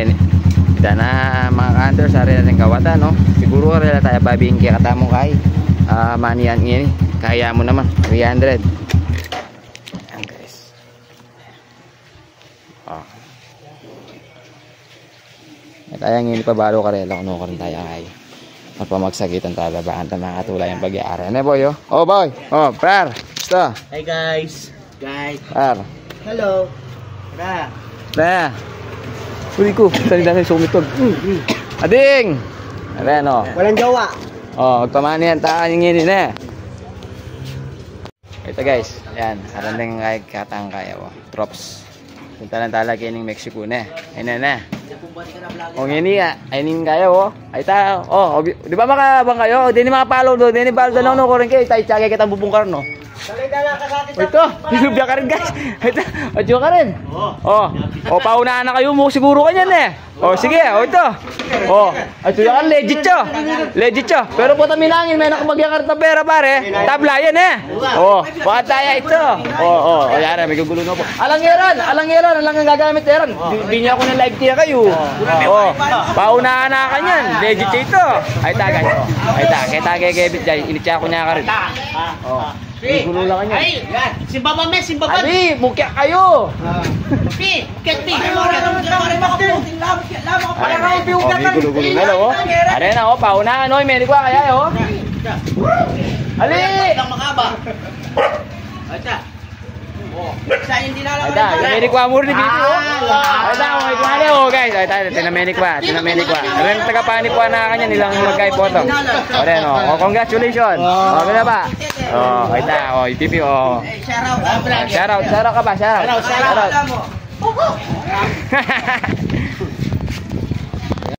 ini. Dana mga kantor sa rin ng kawatan, no? Siguro rin tayo babing kaya katamo kay manian ini. Kaya mo naman 300. Ayan guys. Kaya ngini pa balo ka rin. Kuno ka rin tayo kay magpamagsagitan tayo babaan tayo makatulay ang pag-iari. Ano boy? Oh boy. Oh par. Gusto? Hi guys. Par. Hello. Na. Uli ko, tali-tali sumitog. Ading! Ayan o. Walang jowa. O, magpamani yan. Taan yung nginin eh. Ito guys. Ayan. Arandang katang kaya o. Drops. Punta lang tala kining Mexico na. Ayan na. O ngini nga. Ayun kaya o. Ay ta. O, di ba makabang kayo? Di ni makapalo do. Di ni baldo lang no. Kuring kayo. Tayo tsagay kitang bubungkar no. Ito, tinubya ka rin guys. Ito, adyo ka rin. O, paunahan na kayo mo siguro kanyan eh. O, sige, o ito. O, adyo ka, legit siya. Pero po taminangin, may nakamagyan ka rin na pera pare. Tabla yan eh. O, pakataya ito. O, yan, may gugulo na po. Alangeran, alang ang gagamit yan. Di niya ako ng live tiya kayo. O, paunahan na kanyan. Legit siya ito. Ay ta guys. Ay ta, kaya tagay-gebit dyan. Initya ako niya ka rin. O. Gulo lang kanya. Ay, simbaban me, simbaban. Ali, mukya kayo. Pi, ket pi. Gulo na lo. Are na oh, paunahan oy, menik wa kaya oh. Ali. Lang makaba. Acha. Oh, sa hindi na lang. Ada, menik wa mur ni dito oh. Ada oh, ikuha oh guys. Ay tayo, tinamenik wa. Ren taga panik wa na kanya nilang magkay photo. Are no. Oh, congratulations. Oh, bila ba? Oh, ay ta, oh, ITP oh. Shout out ka ba? Shout out.